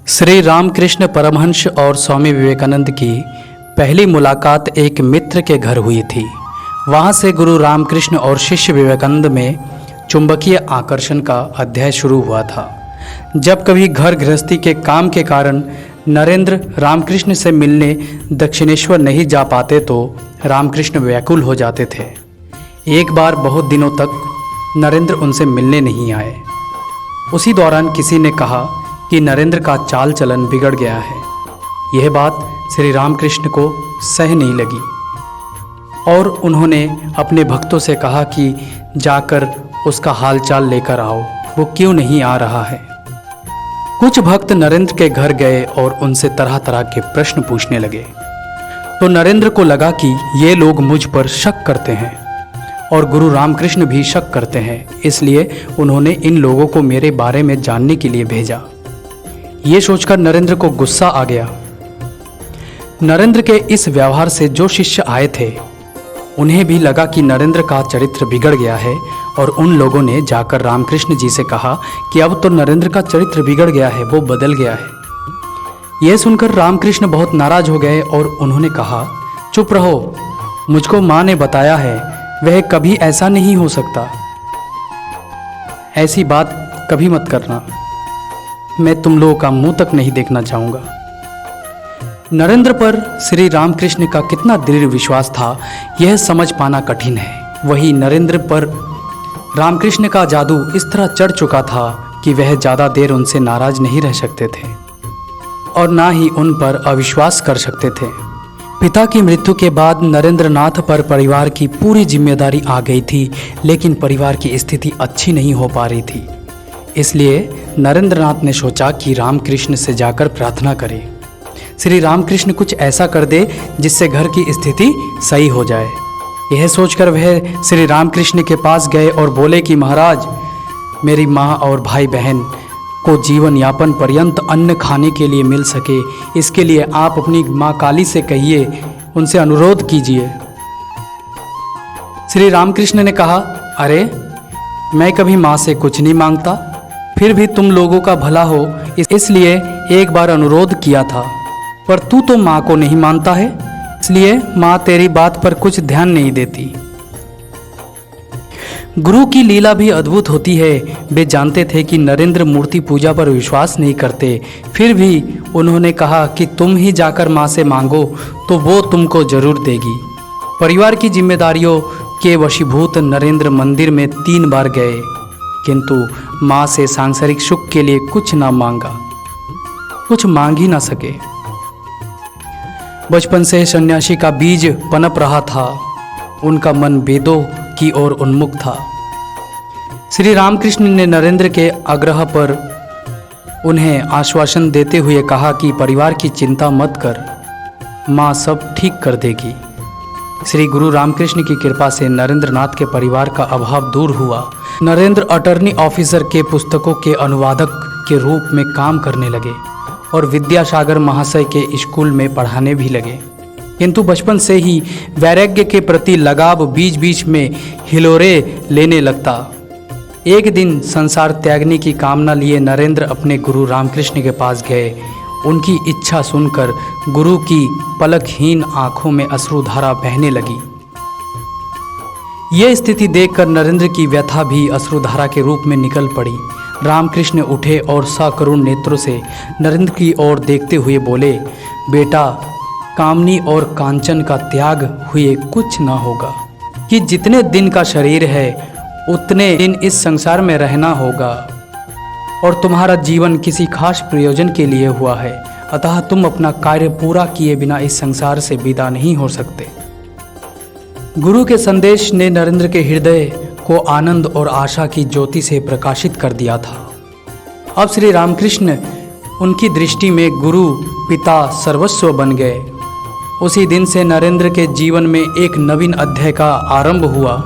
श्री रामकृष्ण परमहंस और स्वामी विवेकानंद की पहली मुलाकात एक मित्र के घर हुई थी। वहाँ से गुरु रामकृष्ण और शिष्य विवेकानंद में चुंबकीय आकर्षण का अध्याय शुरू हुआ था। जब कभी घर गृहस्थी के काम के कारण नरेंद्र रामकृष्ण से मिलने दक्षिणेश्वर नहीं जा पाते तो रामकृष्ण व्याकुल हो जाते थे। एक बार बहुत दिनों तक नरेंद्र उनसे मिलने नहीं आए। उसी दौरान किसी ने कहा कि नरेंद्र का चाल चलन बिगड़ गया है। यह बात श्री रामकृष्ण को सह नहीं लगी और उन्होंने अपने भक्तों से कहा कि जाकर उसका हालचाल लेकर आओ, वो क्यों नहीं आ रहा है। कुछ भक्त नरेंद्र के घर गए और उनसे तरह तरह के प्रश्न पूछने लगे। तो नरेंद्र को लगा कि ये लोग मुझ पर शक करते हैं और गुरु रामकृष्ण भी शक करते हैं, इसलिए उन्होंने इन लोगों को मेरे बारे में जानने के लिए भेजा। ये सोचकर नरेंद्र को गुस्सा आ गया। नरेंद्र के इस व्यवहार से जो शिष्य आए थे उन्हें भी लगा कि नरेंद्र का चरित्र बिगड़ गया है और उन लोगों ने जाकर रामकृष्ण जी से कहा कि अब तो नरेंद्र का चरित्र बिगड़ गया है, वो बदल गया है। यह सुनकर रामकृष्ण बहुत नाराज हो गए और उन्होंने कहा, चुप रहो, मुझको माँ ने बताया है, वह कभी ऐसा नहीं हो सकता। ऐसी बात कभी मत करना, मैं तुम लोगों का मुंह तक नहीं देखना चाहूँगा। नरेंद्र पर श्री रामकृष्ण का कितना दृढ़ विश्वास था यह समझ पाना कठिन है। वही नरेंद्र पर रामकृष्ण का जादू इस तरह चढ़ चुका था कि वह ज़्यादा देर उनसे नाराज नहीं रह सकते थे और ना ही उन पर अविश्वास कर सकते थे। पिता की मृत्यु के बाद नरेंद्र नाथ पर परिवार की पूरी जिम्मेदारी आ गई थी, लेकिन परिवार की स्थिति अच्छी नहीं हो पा रही थी। इसलिए नरेंद्र नाथ ने सोचा कि रामकृष्ण से जाकर प्रार्थना करें, श्री रामकृष्ण कुछ ऐसा कर दे जिससे घर की स्थिति सही हो जाए। यह सोचकर वह श्री रामकृष्ण के पास गए और बोले कि महाराज, मेरी माँ और भाई बहन को जीवन यापन पर्यंत अन्न खाने के लिए मिल सके, इसके लिए आप अपनी माँ काली से कहिए, उनसे अनुरोध कीजिए। श्री रामकृष्ण ने कहा, अरे मैं कभी माँ से कुछ नहीं मांगता, फिर भी तुम लोगों का भला हो इसलिए एक बार अनुरोध किया था, पर तू तो माँ को नहीं मानता है, इसलिए माँ तेरी बात पर कुछ ध्यान नहीं देती। गुरु की लीला भी अद्भुत होती है। वे जानते थे कि नरेंद्र मूर्ति पूजा पर विश्वास नहीं करते, फिर भी उन्होंने कहा कि तुम ही जाकर माँ से मांगो तो वो तुमको जरूर देगी। परिवार की जिम्मेदारियों के वशीभूत नरेंद्र मंदिर में 3 बार गए, किंतु माँ से सांसारिक सुख के लिए कुछ ना मांगा, कुछ मांग ही ना सके। बचपन से सन्यासी का बीज पनप रहा था, उनका मन वेदों की ओर उन्मुख था। श्री रामकृष्ण ने नरेंद्र के आग्रह पर उन्हें आश्वासन देते हुए कहा कि परिवार की चिंता मत कर, माँ सब ठीक कर देगी। श्री गुरु रामकृष्ण की कृपा से नरेंद्र नाथ के परिवार का अभाव दूर हुआ। नरेंद्र अटॉर्नी ऑफिसर के पुस्तकों के अनुवादक के रूप में काम करने लगे और विद्यासागर महाशय के स्कूल में पढ़ाने भी लगे, किंतु बचपन से ही वैराग्य के प्रति लगाव बीच बीच में हिलोरे लेने लगता। एक दिन संसार त्यागने की कामना लिए नरेंद्र अपने गुरु रामकृष्ण के पास गए। उनकी इच्छा सुनकर गुरु की पलकहीन आंखों में अश्रुधारा बहने लगी। यह स्थिति देखकर नरेंद्र की व्यथा भी अश्रुधारा के रूप में निकल पड़ी। रामकृष्ण उठे और सकरुण नेत्रों से नरेंद्र की ओर देखते हुए बोले, बेटा, कामनी और कांचन का त्याग हुए कुछ न होगा, कि जितने दिन का शरीर है उतने दिन इस संसार में रहना होगा और तुम्हारा जीवन किसी खास प्रयोजन के लिए हुआ है, अतः तुम अपना कार्य पूरा किए बिना इस संसार से विदा नहीं हो सकते। गुरु के संदेश ने नरेंद्र के हृदय को आनंद और आशा की ज्योति से प्रकाशित कर दिया था। अब श्री रामकृष्ण उनकी दृष्टि में गुरु, पिता, सर्वस्व बन गए। उसी दिन से नरेंद्र के जीवन में एक नवीन अध्याय का आरंभ हुआ।